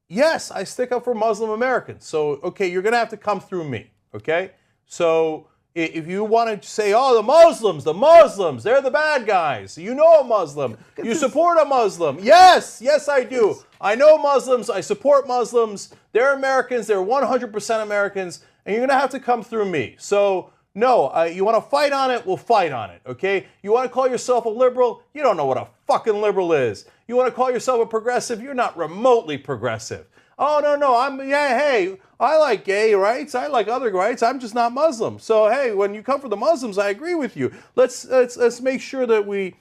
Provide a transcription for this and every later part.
yes, I stick up for Muslim Americans. So, okay, you're going to have to come through me, okay? So if you want to say, oh, the Muslims, they're the bad guys. You know a Muslim. You support a Muslim. Yes, I do. I know Muslims. I support Muslims. They're Americans. They're 100% Americans. And you're going to have to come through me. So, no, you want to fight on it? We'll fight on it, okay? You want to call yourself a liberal? You don't know what a fucking liberal is. You want to call yourself a progressive? You're not remotely progressive. Oh, no, hey, I like gay rights. I like other rights. I'm just not Muslim. So, hey, when you come for the Muslims, I agree with you. Let's make sure that we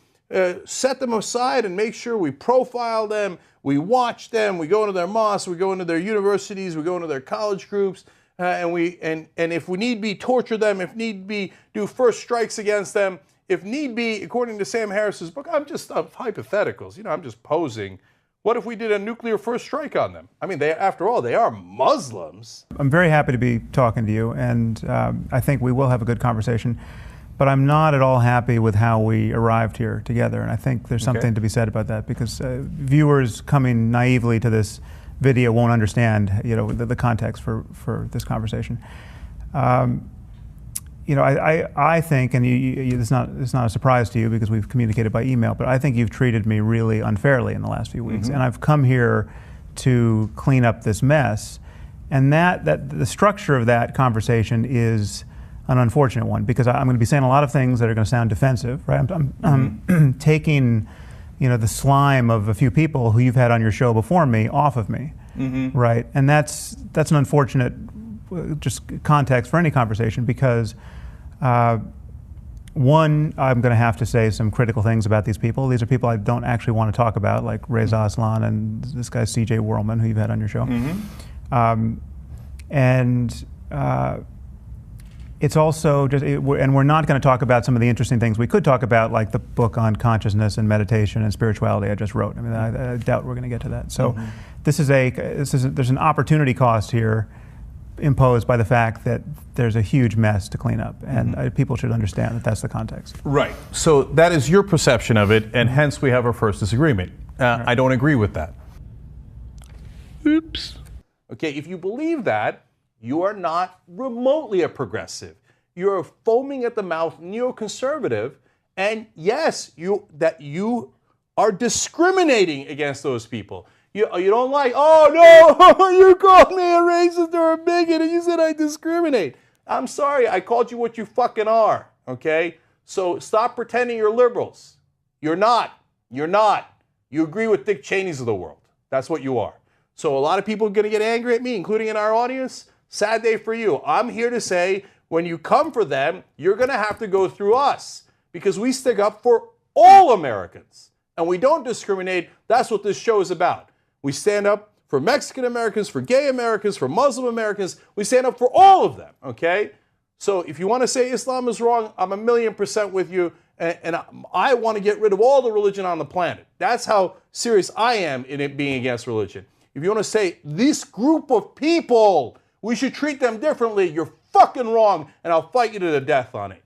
set them aside and make sure we profile them. We watch them. We go into their mosques. We go into their universities. We go into their college groups. And if we need be, torture them. If need be, do first strikes against them. If need be, according to Sam Harris's book, I'm just hypotheticals. You know, I'm just posing. What if we did a nuclear first strike on them? I mean, after all, they are Muslims. I'm very happy to be talking to you, and I think we will have a good conversation. But I'm not at all happy with how we arrived here together, and I think there's something to be said about that, because viewers coming naively to this video won't understand, you know, the context for this conversation. You know, I think, and it's not a surprise to you because we've communicated by email, but I think you've treated me really unfairly in the last few weeks, and I've come here to clean up this mess, and that the structure of that conversation is an unfortunate one, because I'm going to be saying a lot of things that are going to sound defensive, right? I'm taking, you know, the slime of a few people who you've had on your show before me off of me, right? And that's an unfortunate just context for any conversation, because one, I'm going to have to say some critical things about these people. These are people I don't actually want to talk about, like Reza Aslan and this guy C.J. Worrellman, who you've had on your show. It's also just, and we're not going to talk about some of the interesting things we could talk about, like the book on consciousness and meditation and spirituality I just wrote. I mean, I doubt we're going to get to that. So there's an opportunity cost here imposed by the fact that there's a huge mess to clean up, and people should understand that that's the context. Right. So that is your perception of it, and hence we have our first disagreement. Right. I don't agree with that. Oops. Okay, if you believe that, you are not remotely a progressive. You're a foaming at the mouth neoconservative, and yes, you are discriminating against those people. You don't like, oh no, you called me a racist or a bigot and you said I discriminate. I'm sorry, I called you what you fucking are, okay? So stop pretending you're liberals. You're not. You're not. You agree with Dick Cheney's of the world. That's what you are. So a lot of people are going to get angry at me, including in our audience. Sad day for you. I'm here to say, when you come for them, you're going to have to go through us, because we stick up for all Americans and we don't discriminate. That's what this show is about. We stand up for Mexican Americans, for gay Americans, for Muslim Americans. We stand up for all of them, okay? So if you want to say Islam is wrong, I'm 1,000,000% with you, and I want to get rid of all the religion on the planet. That's how serious I am in it being against religion. If you want to say this group of people, we should treat them differently, you're fucking wrong, and I'll fight you to the death on it.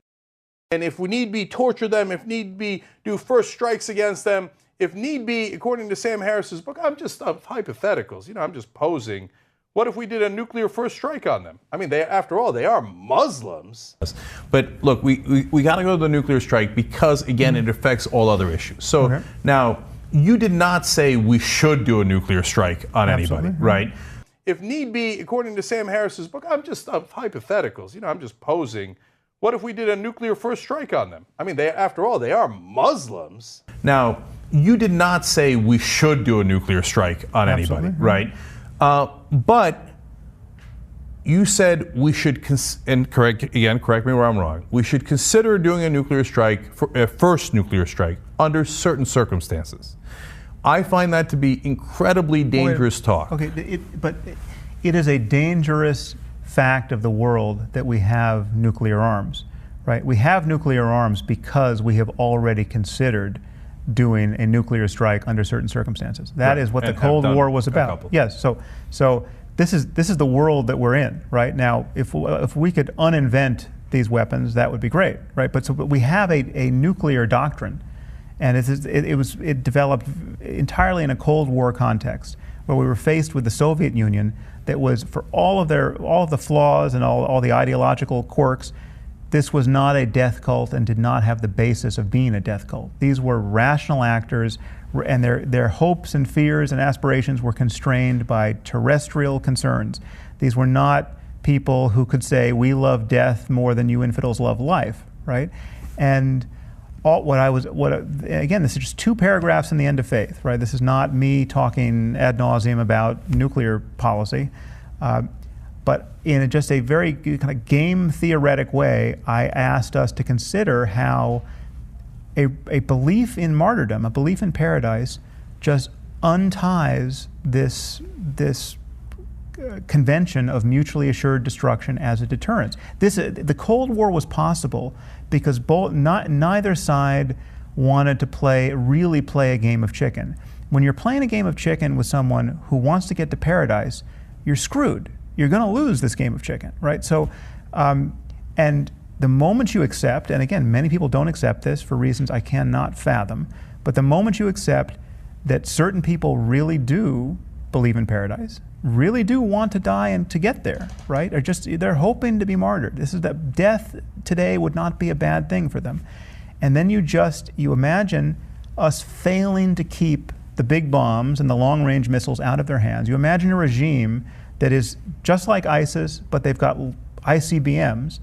And if we need be, torture them. If need be, do first strikes against them. If need be, according to Sam Harris's book, I'm just hypotheticals. You know, I'm just posing. What if we did a nuclear first strike on them? I mean, after all, they are Muslims. But look, we got to go to the nuclear strike because, again, it affects all other issues. So now, you did not say we should do a nuclear strike on anybody, right? If need be, according to Sam Harris's book, I'm just hypotheticals. You know, I'm just posing. What if we did a nuclear first strike on them? I mean, after all, they are Muslims. Now, you did not say we should do a nuclear strike on anybody, right? But you said we should, and correct me where I'm wrong, we should consider doing a nuclear strike, a first nuclear strike, under certain circumstances. I find that to be incredibly dangerous talk. Okay, but it is a dangerous fact of the world that we have nuclear arms, right? We have nuclear arms because we have already considered doing a nuclear strike under certain circumstances. That is what the Cold War was about. Yes. So this is the world that we're in right now. If we could uninvent these weapons, that would be great, right? But we have a nuclear doctrine, and it developed entirely in a Cold War context, where we were faced with the Soviet Union that was, for all of the flaws and all the ideological quirks, this was not a death cult and did not have the basis of being a death cult. These were rational actors, and their hopes and fears and aspirations were constrained by terrestrial concerns. These were not people who could say, we love death more than you infidels love life, right? And again, this is just 2 paragraphs in the End of Faith, right? This is not me talking ad nauseum about nuclear policy. But in just a very kind of game theoretic way, I asked us to consider how a belief in martyrdom, a belief in paradise, just unties this convention of mutually assured destruction as a deterrence. The Cold War was possible because neither side wanted to really play a game of chicken. When you're playing a game of chicken with someone who wants to get to paradise, you're screwed. You're going to lose this game of chicken, right? So, and the moment you accept, and again, many people don't accept this for reasons I cannot fathom, but the moment you accept that certain people really do believe in paradise, really do want to die and to get there, right? Or they're hoping to be martyred. This is that death today would not be a bad thing for them. And then you imagine us failing to keep the big bombs and the long-range missiles out of their hands. You imagine a regime that is just like ISIS, but they've got ICBMs.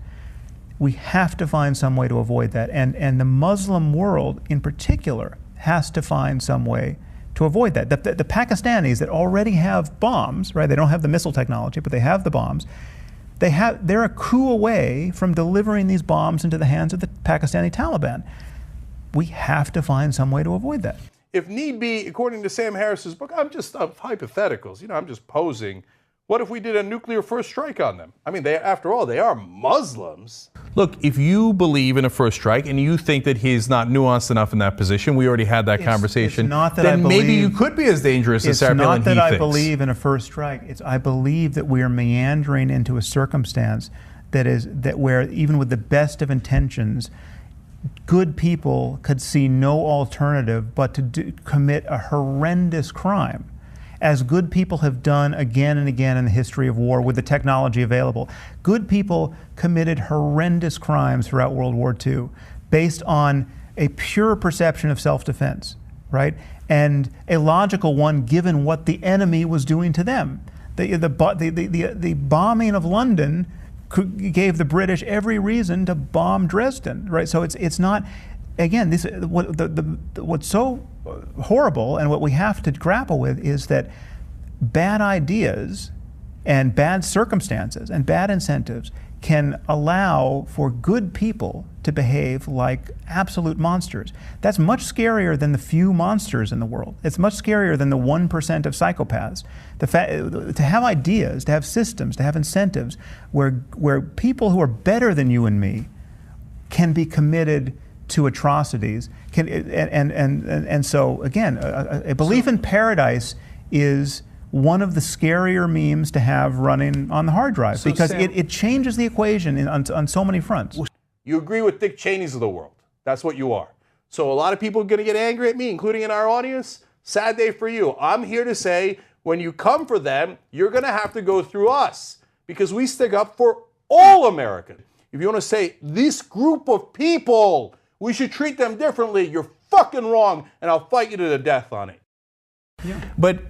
We have to find some way to avoid that. And the Muslim world in particular has to find some way to avoid that. The Pakistanis that already have bombs, right? They don't have the missile technology, but they have the bombs. They're a coup away from delivering these bombs into the hands of the Pakistani Taliban. We have to find some way to avoid that. If need be, according to Sam Harris's book, I'm just hypotheticals. I'm just posing. What if we did a nuclear first strike on them? I mean, after all, they are Muslims. Look, if you believe in a first strike and you think that he's not nuanced enough in that position, we already had that conversation, then maybe you could be as dangerous as Sarah Palin thinks. It's not that I believe in a first strike. I believe that we are meandering into a circumstance where even with the best of intentions, good people could see no alternative but to commit a horrendous crime, as good people have done again and again in the history of war with the technology available. Good people committed horrendous crimes throughout World War II based on a pure perception of self-defense, right? And a logical one given what the enemy was doing to them. The bombing of London gave the British every reason to bomb Dresden, right? So it's not, again, what's so horrible and what we have to grapple with is that bad ideas and bad circumstances and bad incentives can allow for good people to behave like absolute monsters. That's much scarier than the few monsters in the world. It's much scarier than the 1% of psychopaths. To have ideas, to have systems, to have incentives where people who are better than you and me can be committed to atrocities. And so, again, a belief in paradise is one of the scarier memes to have running on the hard drive because Sam, it changes the equation on so many fronts. You agree with Dick Cheney's of the world. That's what you are. So a lot of people are going to get angry at me, including in our audience. Sad day for you. I'm here to say when you come for them, you're going to have to go through us because we stick up for all Americans. If you want to say this group of people, we should treat them differently, you're fucking wrong, and I'll fight you to the death on it. Yeah. But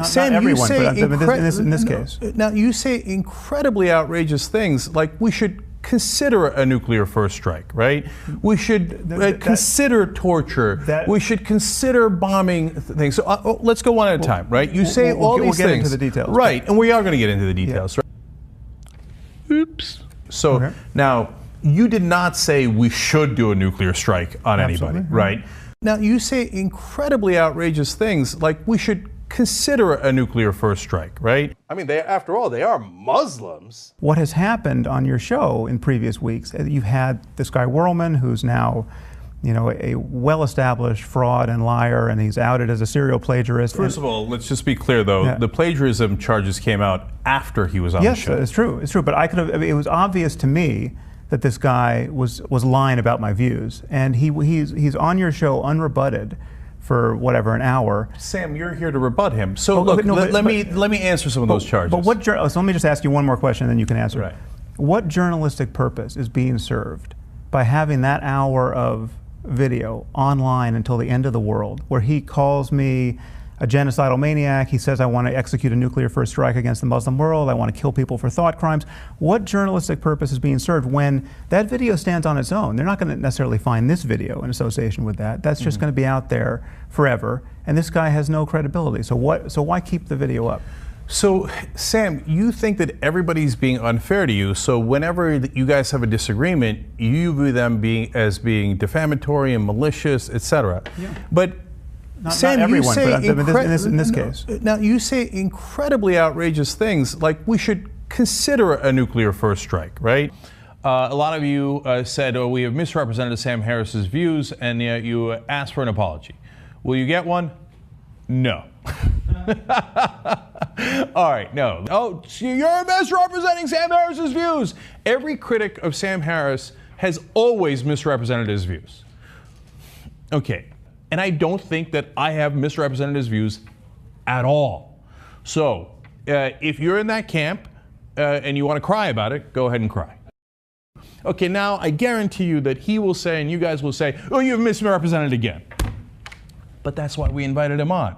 Sam, not everyone, you say but in this case. Now, you say incredibly outrageous things, like we should consider a nuclear first strike, right? We should consider torture. We should consider bombing things. So let's go one at a time, right? You say all these things. We'll get into the details. Right, and we are going to get into the details. Yeah. Right? Oops. So now, you did not say we should do a nuclear strike on anybody, right? Now, you say incredibly outrageous things, like we should consider a nuclear first strike, right? I mean, after all, they are Muslims. What has happened on your show in previous weeks, you've had this guy Whirlman, who's now, a well-established fraud and liar, and he's outed as a serial plagiarist. First of all, let's just be clear, though. The plagiarism charges came out after he was on the show. Yes, it's true. But it was obvious to me that this guy was lying about my views, and he's on your show unrebutted, for whatever, an hour. Sam, you're here to rebut him. So Oh, look, no, let me answer some of those charges. But what? So let me just ask you one more question, and then you can answer. Right. What journalistic purpose is being served by having that hour of video online until the end of the world, where he calls me a genocidal maniac? He says I want to execute a nuclear first strike against the Muslim world. I want to kill people for thought crimes. What journalistic purpose is being served when that video stands on its own? They're not going to necessarily find this video in association with that. That's just going to be out there forever. And this guy has no credibility. So why keep the video up? So, Sam, you think that everybody's being unfair to you. So whenever you guys have a disagreement, you view them as being defamatory and malicious, etc. Yeah. But Sam, not everyone, you say but in this case. Now, you say incredibly outrageous things, like we should consider a nuclear first strike, right? A lot of you said, oh, we have misrepresented Sam Harris's views, and you asked for an apology. Will you get one? No. All right, no. Oh, you're misrepresenting Sam Harris's views. Every critic of Sam Harris has always misrepresented his views. Okay. And I don't think that I have misrepresented his views at all. So if you're in that camp and you want to cry about it, go ahead and cry. Okay, now I guarantee you that he will say, and you guys will say, oh, you've misrepresented again. But that's why we invited him on.